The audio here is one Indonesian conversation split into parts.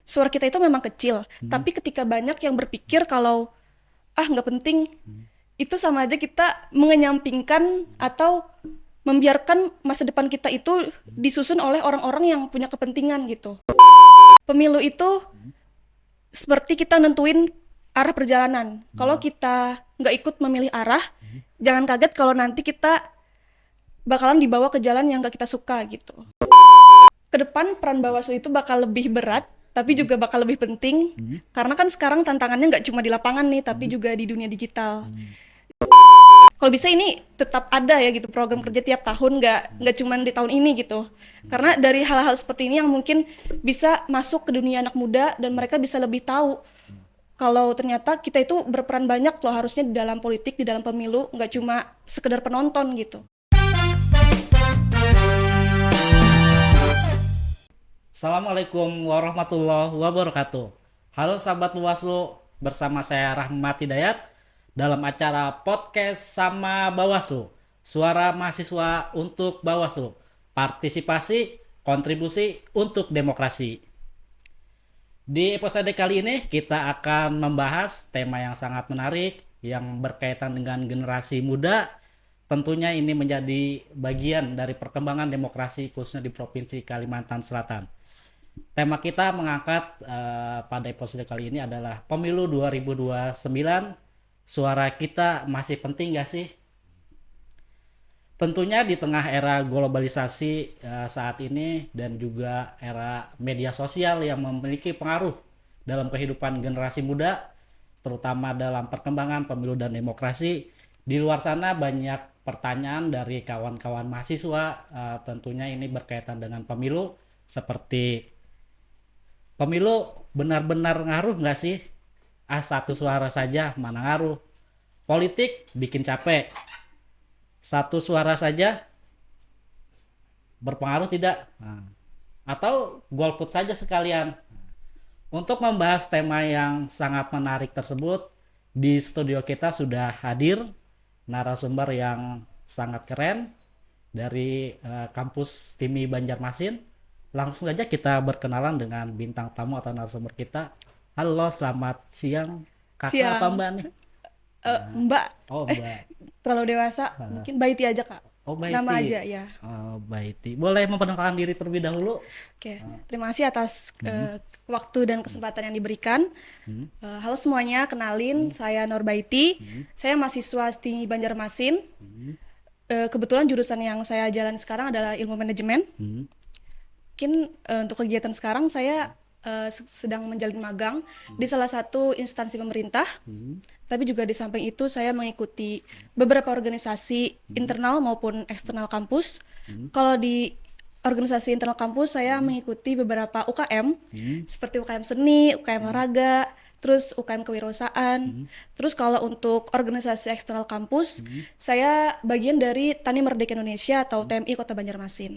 suara kita itu memang kecil, tapi ketika banyak yang berpikir kalau nggak penting, itu sama aja kita mengenyampingkan atau membiarkan masa depan kita itu disusun oleh orang-orang yang punya kepentingan gitu. Pemilu itu seperti kita nentuin arah perjalanan. Kalau kita nggak ikut memilih arah, jangan kaget kalau nanti kita bakalan dibawa ke jalan yang nggak kita suka gitu. Kedepan peran Bawaslu itu bakal lebih berat, tapi juga bakal lebih penting, karena kan sekarang tantangannya nggak cuma di lapangan nih, tapi juga di dunia digital. Kalau bisa ini tetap ada ya gitu, program kerja tiap tahun, nggak cuma di tahun ini gitu. Karena dari hal-hal seperti ini yang mungkin bisa masuk ke dunia anak muda dan mereka bisa lebih tahu kalau ternyata kita itu berperan banyak loh harusnya di dalam politik, di dalam pemilu, nggak cuma sekedar penonton gitu. Assalamualaikum warahmatullahi wabarakatuh. Halo sahabat Bawaslu, bersama saya Rahmat Hidayat dalam acara podcast sama Bawaslu, suara mahasiswa untuk Bawaslu, partisipasi, kontribusi untuk demokrasi. Di episode kali ini kita akan membahas tema yang sangat menarik yang berkaitan dengan generasi muda. Tentunya ini menjadi bagian dari perkembangan demokrasi khususnya di Provinsi Kalimantan Selatan. Tema kita mengangkat pada episode kali ini adalah Pemilu 2029. Suara kita masih penting gak sih? Tentunya di tengah era globalisasi saat ini dan juga era media sosial yang memiliki pengaruh dalam kehidupan generasi muda, terutama dalam perkembangan pemilu dan demokrasi. Di luar sana banyak pertanyaan dari kawan-kawan mahasiswa, tentunya ini berkaitan dengan pemilu, seperti pemilu benar-benar ngaruh nggak sih? Satu suara saja mana ngaruh? Politik bikin capek. Satu suara saja berpengaruh tidak? Atau golput saja sekalian? Untuk membahas tema yang sangat menarik tersebut, di studio kita sudah hadir narasumber yang sangat keren dari kampus TIMI Banjarmasin. Langsung saja kita berkenalan dengan bintang tamu atau narasumber kita. Halo, selamat siang. Kakak apa Mbak nih? Mbak, Oh, Mbak. terlalu dewasa, mungkin Baiti aja Kak. Oh, Baiti. Nama aja ya. Oh, Baiti. Boleh memperkenalkan diri terlebih dahulu? Oke, terima kasih atas waktu dan kesempatan yang diberikan. Halo semuanya, kenalin saya Nur Baiti. Saya mahasiswa STIMI Banjarmasin. Kebetulan jurusan yang saya jalan sekarang adalah ilmu manajemen. Mungkin untuk kegiatan sekarang saya sedang menjalin magang di salah satu instansi pemerintah. Tapi juga di samping itu saya mengikuti beberapa organisasi internal maupun eksternal kampus. Kalau di organisasi internal kampus saya mengikuti beberapa UKM seperti UKM seni, UKM olahraga, terus UKM kewirausahaan. Terus kalau untuk organisasi eksternal kampus, saya bagian dari Tani Merdeka Indonesia atau TMI Kota Banjarmasin.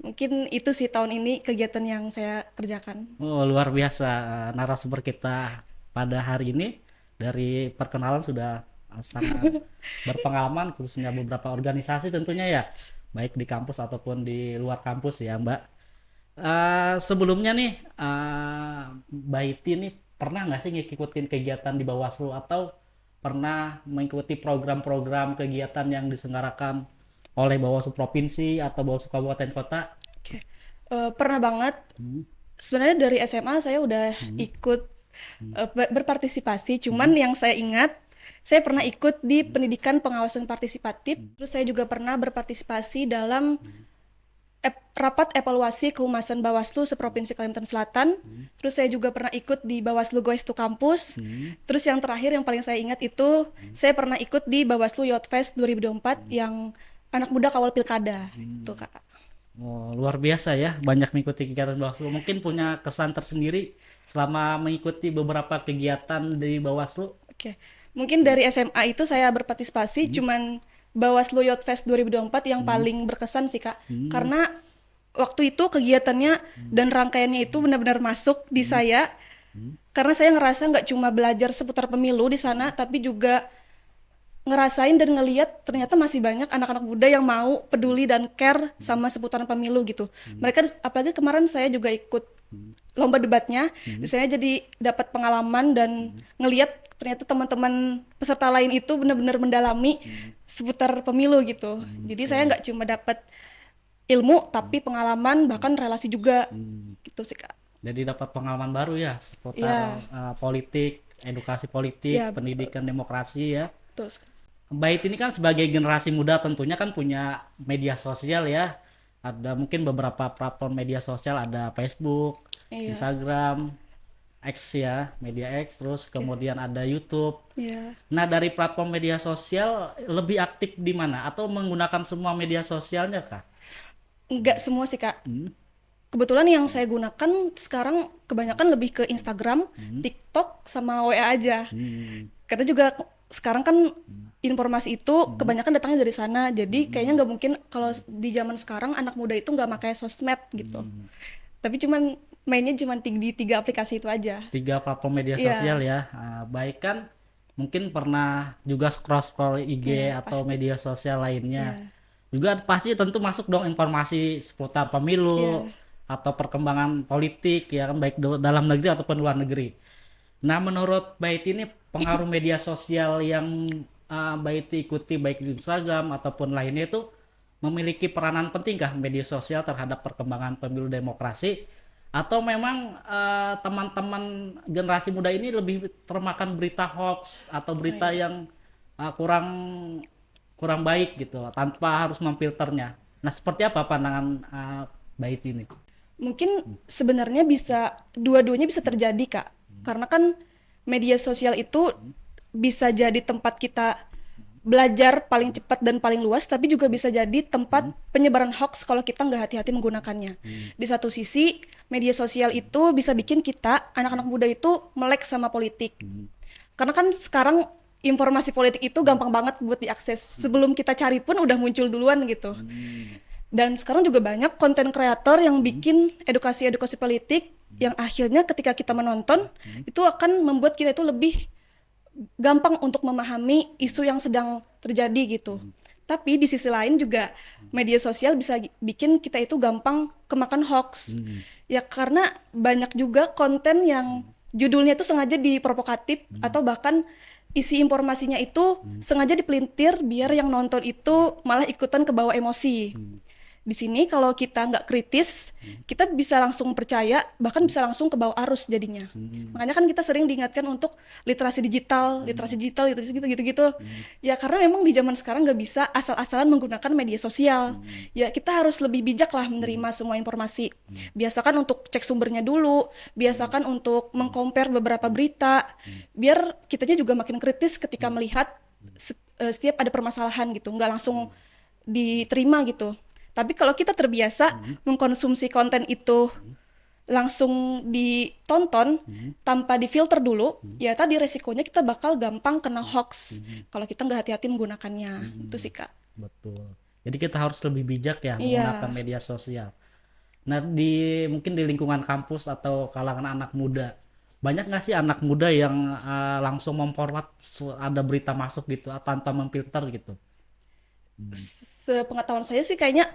Mungkin itu sih tahun ini kegiatan yang saya kerjakan. Oh, luar biasa narasumber kita pada hari ini. Dari perkenalan sudah sangat berpengalaman, khususnya beberapa organisasi tentunya ya, baik di kampus ataupun di luar kampus ya Mbak. Sebelumnya nih, Mbak Iti nih pernah nggak sih ngikutin kegiatan di Bawaslu atau pernah mengikuti program-program kegiatan yang diselenggarakan oleh Bawaslu Provinsi atau Bawaslu Kabupaten Kota? Oke. Pernah banget. Sebenarnya dari SMA saya udah ikut berpartisipasi, cuman yang saya ingat saya pernah ikut di pendidikan pengawasan partisipatif. Terus saya juga pernah berpartisipasi dalam rapat evaluasi kehumasan Bawaslu seprovinsi Kalimantan Selatan. Terus saya juga pernah ikut di Bawaslu Goes to Kampus. Terus yang terakhir yang paling saya ingat itu saya pernah ikut di Bawaslu Youth Fest 2024 yang anak muda kawal pilkada. Itu Kak. Oh, luar biasa ya, banyak mengikuti kegiatan Bawaslu. Mungkin punya kesan tersendiri selama mengikuti beberapa kegiatan di Bawaslu. Oke. Mungkin dari SMA itu saya berpartisipasi, cuman Bawaslu Youth Fest 2024 yang paling berkesan sih Kak. Karena waktu itu kegiatannya dan rangkaiannya itu benar-benar masuk di saya. Karena saya ngerasa nggak cuma belajar seputar pemilu di sana, tapi juga ngerasain dan ngeliat ternyata masih banyak anak-anak muda yang mau peduli dan care sama seputaran pemilu gitu. Mereka, apalagi kemarin saya juga ikut lomba debatnya, saya jadi dapat pengalaman dan ngeliat ternyata teman-teman peserta lain itu benar-benar mendalami seputar pemilu gitu. Jadi saya nggak cuma dapat ilmu tapi pengalaman bahkan relasi juga gitu sih Kak. Jadi dapat pengalaman baru ya Iya, seputar politik, edukasi politik, iya betul. pendidikan demokrasi ya. Betul sekali. Bait ini kan sebagai generasi muda tentunya kan punya media sosial ya. Ada mungkin beberapa platform media sosial, ada Facebook, Iya, Instagram, X ya, media X, terus kemudian ada YouTube. iya. Nah, dari platform media sosial lebih aktif di mana atau menggunakan semua media sosialnya kah? Nggak semua sih Kak. Kebetulan yang saya gunakan sekarang kebanyakan lebih ke Instagram, TikTok, sama WA aja. Karena juga sekarang kan informasi itu kebanyakan datangnya dari sana. Jadi kayaknya nggak mungkin kalau di zaman sekarang anak muda itu nggak pakai sosmed gitu. Tapi cuman mainnya cuman di 3 aplikasi itu aja. 3 platform media Iya, sosial ya. Baik kan mungkin pernah juga scroll-scroll IG iya atau pasti. media sosial lainnya. Iya, Juga pasti tentu masuk dong informasi seputar pemilu iya. atau perkembangan politik ya kan baik dalam negeri ataupun luar negeri. Nah, menurut Bait ini pengaruh media sosial yang Bait ikuti baik di Instagram ataupun lainnya itu memiliki peranan penting kah media sosial terhadap perkembangan pemilu demokrasi atau memang teman-teman generasi muda ini lebih termakan berita hoax atau Oh, berita iya. yang kurang kurang baik gitu tanpa harus memfilternya. Nah, seperti apa pandangan Bait ini? Mungkin sebenarnya bisa dua-duanya bisa terjadi Kak. Karena kan media sosial itu bisa jadi tempat kita belajar paling cepat dan paling luas, tapi juga bisa jadi tempat penyebaran hoax kalau kita nggak hati-hati menggunakannya. Di satu sisi, media sosial itu bisa bikin kita, anak-anak muda itu melek sama politik. Karena kan sekarang informasi politik itu gampang banget buat diakses. Sebelum kita cari pun udah muncul duluan gitu. Dan sekarang juga banyak konten kreator yang bikin edukasi-edukasi politik yang akhirnya ketika kita menonton itu akan membuat kita itu lebih gampang untuk memahami isu yang sedang terjadi gitu. Tapi di sisi lain juga media sosial bisa bikin kita itu gampang kemakan hoax. Ya karena banyak juga konten yang judulnya itu sengaja diprovokatif atau bahkan isi informasinya itu sengaja dipelintir biar yang nonton itu malah ikutan kebawa emosi. Di sini kalau kita nggak kritis, kita bisa langsung percaya, bahkan bisa langsung ke bawah arus jadinya. Makanya kan kita sering diingatkan untuk literasi digital, literasi gitu-gitu. Ya karena memang di zaman sekarang nggak bisa asal-asalan menggunakan media sosial. Ya kita harus lebih bijak lah menerima semua informasi. Biasakan untuk cek sumbernya dulu, biasakan untuk mengcompare beberapa berita, biar kitanya juga makin kritis ketika melihat setiap ada permasalahan gitu, nggak langsung diterima gitu. Tapi kalau kita terbiasa mengkonsumsi konten itu langsung ditonton tanpa difilter dulu, ya tadi resikonya kita bakal gampang kena hoax kalau kita nggak hati-hati menggunakannya. Itu sih Kak. Betul. Jadi kita harus lebih bijak ya menggunakan Iya, media sosial. Nah, mungkin di lingkungan kampus atau kalangan anak muda, banyak nggak sih anak muda yang langsung memforward ada berita masuk gitu tanpa memfilter gitu? sepengetahuan saya sih kayaknya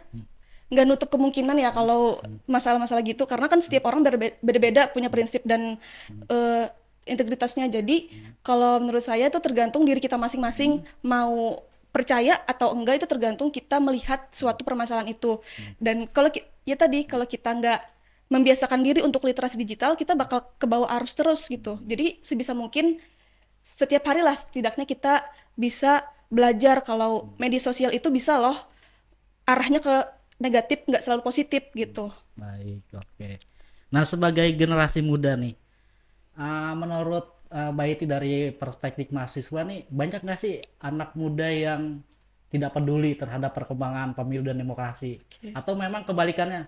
nggak nutup kemungkinan ya kalau masalah-masalah gitu, karena kan setiap orang beda-beda punya prinsip dan eh, integritasnya. Jadi kalau menurut saya itu tergantung diri kita masing-masing mau percaya atau enggak, itu tergantung kita melihat suatu permasalahan itu. Dan kalau ya tadi kalau kita nggak membiasakan diri untuk literasi digital, kita bakal ke bawah arus terus gitu. Jadi sebisa mungkin setiap hari lah setidaknya kita bisa belajar kalau media sosial itu bisa loh arahnya ke negatif, nggak selalu positif gitu. Baik, oke. Nah, sebagai generasi muda nih, menurut Baiti dari perspektif mahasiswa nih, banyak nggak sih anak muda yang tidak peduli terhadap perkembangan pemilu dan demokrasi? Oke. Atau memang kebalikannya,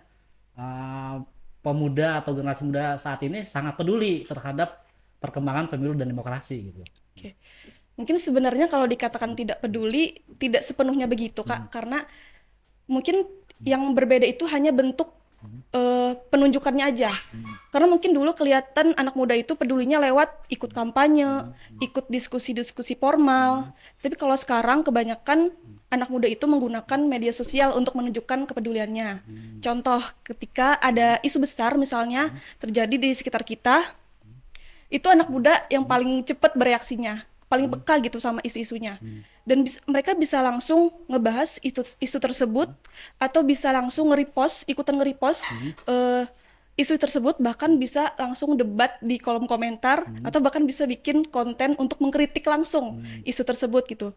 uh, pemuda atau generasi muda saat ini sangat peduli terhadap perkembangan pemilu dan demokrasi gitu? Oke. Mungkin sebenarnya kalau dikatakan tidak peduli, tidak sepenuhnya begitu Kak, karena mungkin yang berbeda itu hanya bentuk penunjukannya aja. Karena mungkin dulu kelihatan anak muda itu pedulinya lewat ikut kampanye, ikut diskusi-diskusi formal. Tapi kalau sekarang kebanyakan anak muda itu menggunakan media sosial untuk menunjukkan kepeduliannya. Contoh, ketika ada isu besar misalnya terjadi di sekitar kita, itu anak muda yang paling cepat bereaksinya, paling peka gitu sama isu-isunya. Dan mereka bisa langsung ngebahas isu tersebut, atau bisa langsung nge-repost, ikutan nge-repost isu tersebut, bahkan bisa langsung debat di kolom komentar, atau bahkan bisa bikin konten untuk mengkritik langsung isu tersebut gitu.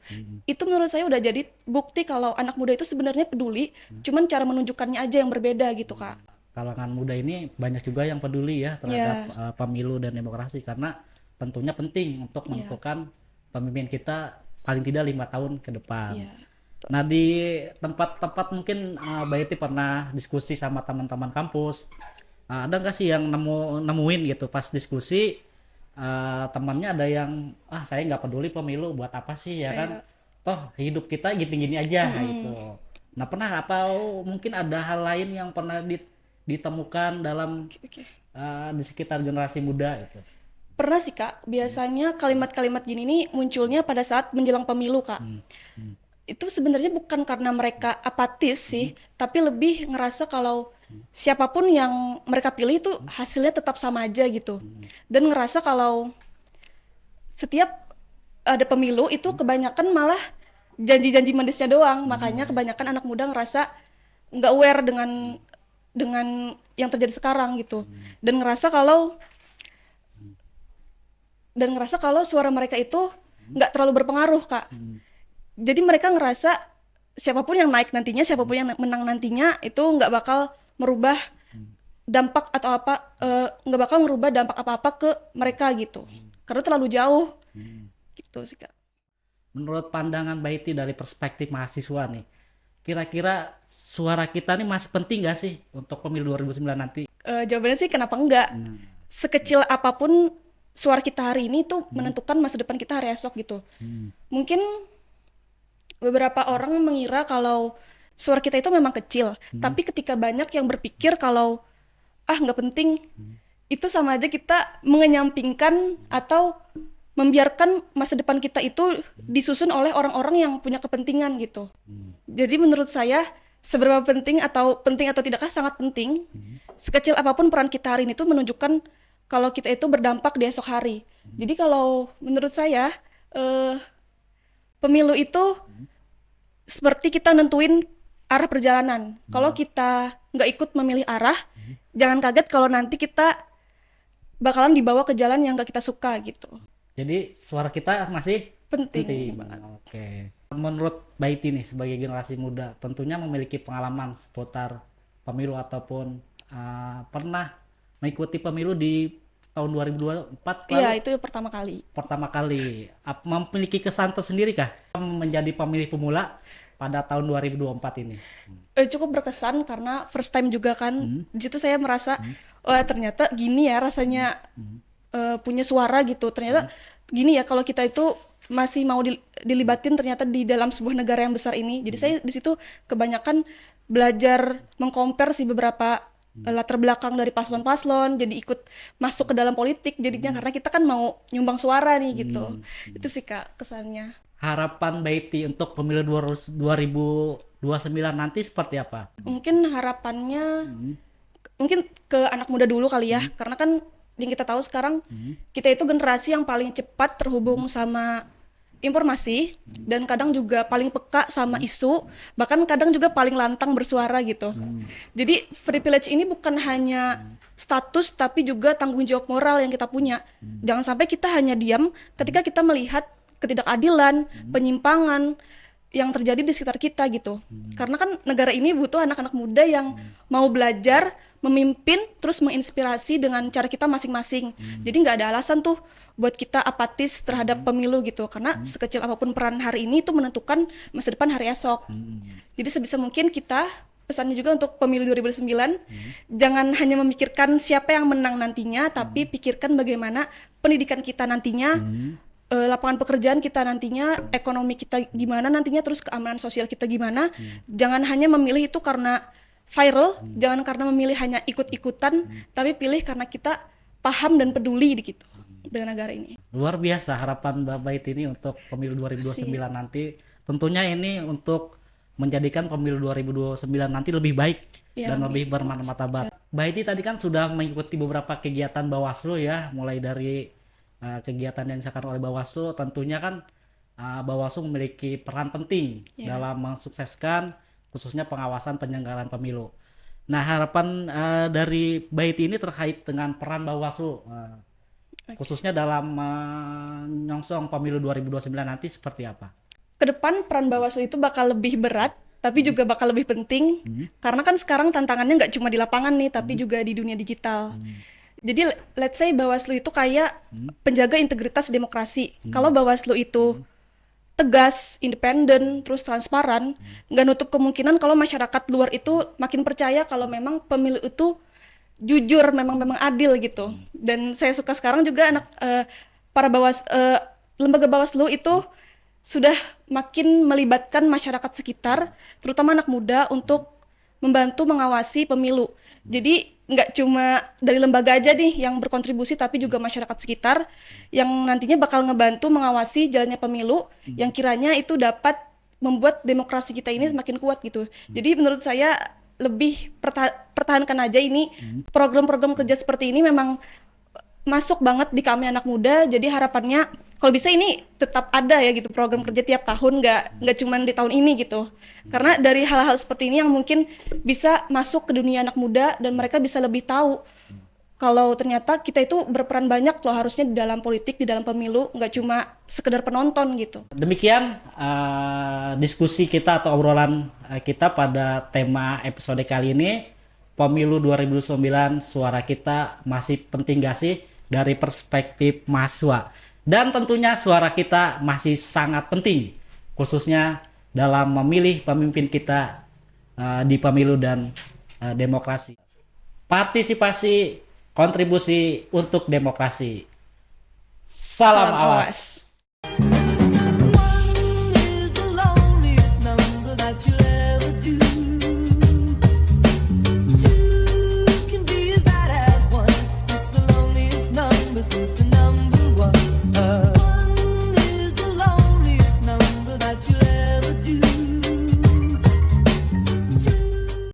Itu menurut saya udah jadi bukti kalau anak muda itu sebenarnya peduli, cuman cara menunjukkannya aja yang berbeda gitu, Kak. Kalangan muda ini banyak juga yang peduli ya terhadap pemilu dan demokrasi, karena tentunya penting untuk menentukan pemimpin kita paling tidak 5 tahun ke depan. Nah, di tempat-tempat mungkin Mbak Iti pernah diskusi sama teman-teman kampus, ada nggak sih yang nemuin gitu pas diskusi, temannya ada yang saya nggak peduli pemilu, buat apa sih ya kan, toh hidup kita gini-gini aja gitu. Nah, pernah atau mungkin ada hal lain yang pernah ditemukan dalam di sekitar generasi muda gitu? Pernah sih, Kak. Biasanya kalimat-kalimat gini nih munculnya pada saat menjelang pemilu, Kak. Itu sebenarnya bukan karena mereka apatis sih, tapi lebih ngerasa kalau siapapun yang mereka pilih itu hasilnya tetap sama aja gitu. Dan ngerasa kalau setiap ada pemilu itu kebanyakan malah janji-janji manisnya doang. Makanya kebanyakan anak muda ngerasa nggak aware dengan yang terjadi sekarang gitu. Dan ngerasa kalau suara mereka itu nggak terlalu berpengaruh, Kak. Jadi mereka ngerasa siapapun yang naik nantinya, siapapun yang menang nantinya itu nggak bakal merubah dampak atau nggak bakal merubah dampak apa-apa ke mereka gitu. Karena terlalu jauh. Gitu sih, Kak. Menurut pandangan Mbak Iti dari perspektif mahasiswa nih, kira-kira suara kita nih masih penting nggak sih untuk pemilu 2009 nanti? Jawabannya sih kenapa enggak. Sekecil apapun suara kita hari ini tuh menentukan masa depan kita hari esok gitu. Mungkin beberapa orang mengira kalau suara kita itu memang kecil, tapi ketika banyak yang berpikir kalau nggak penting, itu sama aja kita mengenyampingkan atau membiarkan masa depan kita itu disusun oleh orang-orang yang punya kepentingan gitu. Jadi menurut saya seberapa penting atau tidakkah sangat penting. Sekecil apapun peran kita hari ini tuh menunjukkan kalau kita itu berdampak di esok hari. Jadi kalau menurut saya pemilu itu seperti kita nentuin arah perjalanan. Kalau kita nggak ikut memilih arah, jangan kaget kalau nanti kita bakalan dibawa ke jalan yang nggak kita suka gitu. Jadi suara kita masih Penting banget. Oke. Menurut Mbak Iti nih sebagai generasi muda tentunya memiliki pengalaman seputar pemilu ataupun pernah mengikuti pemilu di tahun 2024 Iya, itu pertama kali. Memiliki kesan tersendiri kah menjadi pemilih pemula pada tahun 2024 ini? Cukup berkesan karena first time juga kan. Di situ saya merasa wah ternyata gini ya rasanya punya suara gitu. Ternyata gini ya kalau kita itu masih mau dilibatin ternyata di dalam sebuah negara yang besar ini. Jadi saya di situ kebanyakan belajar mengcompare sih beberapa latar belakang dari paslon-paslon, jadi ikut masuk ke dalam politik jadinya karena kita kan mau nyumbang suara nih gitu. Itu sih, Kak, kesannya. Harapan Mbak Iti untuk pemilu 2029 nanti seperti apa? Mungkin harapannya mungkin ke anak muda dulu kali ya, karena kan yang kita tahu sekarang kita itu generasi yang paling cepat terhubung sama informasi dan kadang juga paling peka sama isu, bahkan kadang juga paling lantang bersuara gitu. Jadi privilege ini bukan hanya status tapi juga tanggung jawab moral yang kita punya. Jangan sampai kita hanya diam ketika kita melihat ketidakadilan, penyimpangan yang terjadi di sekitar kita gitu. Karena kan negara ini butuh anak-anak muda yang mau belajar, memimpin, terus menginspirasi dengan cara kita masing-masing. Jadi nggak ada alasan tuh buat kita apatis terhadap pemilu gitu. Karena sekecil apapun peran hari ini itu menentukan masa depan hari esok. Jadi sebisa mungkin kita, pesannya juga untuk pemilu 2009, jangan hanya memikirkan siapa yang menang nantinya, tapi pikirkan bagaimana pendidikan kita nantinya, lapangan pekerjaan kita nantinya, ekonomi kita gimana nantinya, terus keamanan sosial kita gimana. Jangan hanya memilih itu karena viral, jangan karena memilih hanya ikut-ikutan, tapi pilih karena kita paham dan peduli gitu dengan negara ini. Luar biasa harapan Mbak Bait ini untuk pemilu 2029 nanti. Tentunya ini untuk menjadikan pemilu 2029 nanti lebih baik Ya, dan amin. lebih bermartabat. Mbak Iti tadi kan sudah mengikuti beberapa kegiatan Bawaslu ya, mulai dari kegiatan yang diselenggarakan oleh Bawaslu. Tentunya kan Bawaslu memiliki peran penting dalam mensukseskan khususnya pengawasan penyelenggaraan pemilu. Nah, harapan dari Mbak Iti ini terkait dengan peran Bawaslu khususnya dalam menyongsong pemilu 2029 nanti seperti apa? Kedepan peran Bawaslu itu bakal lebih berat, tapi juga bakal lebih penting, karena kan sekarang tantangannya nggak cuma di lapangan nih, tapi juga di dunia digital. Jadi let's say Bawaslu itu kayak penjaga integritas demokrasi. Kalau Bawaslu itu tegas, independen, terus transparan, nggak nutup kemungkinan kalau masyarakat luar itu makin percaya kalau memang pemilu itu jujur, memang adil gitu. Dan saya suka sekarang juga para lembaga Bawaslu itu sudah makin melibatkan masyarakat sekitar, terutama anak muda untuk membantu mengawasi pemilu. Jadi nggak cuma dari lembaga aja nih yang berkontribusi, tapi juga masyarakat sekitar yang nantinya bakal ngebantu mengawasi jalannya pemilu yang kiranya itu dapat membuat demokrasi kita ini semakin kuat gitu. Jadi menurut saya lebih pertahankan aja ini program-program kerja seperti ini memang masuk banget di kami anak muda. Jadi harapannya kalau bisa ini tetap ada ya gitu, program kerja tiap tahun, nggak cuma di tahun ini gitu. Karena dari hal-hal seperti ini yang mungkin bisa masuk ke dunia anak muda dan mereka bisa lebih tahu kalau ternyata kita itu berperan banyak loh harusnya di dalam politik, di dalam pemilu, nggak cuma sekedar penonton gitu. Demikian diskusi kita atau obrolan kita pada tema episode kali ini, pemilu 2009 suara kita masih penting gak sih dari perspektif mahasiswa. Dan tentunya suara kita masih sangat penting khususnya dalam memilih pemimpin kita di pemilu dan demokrasi. Partisipasi, kontribusi untuk demokrasi. Salam awas.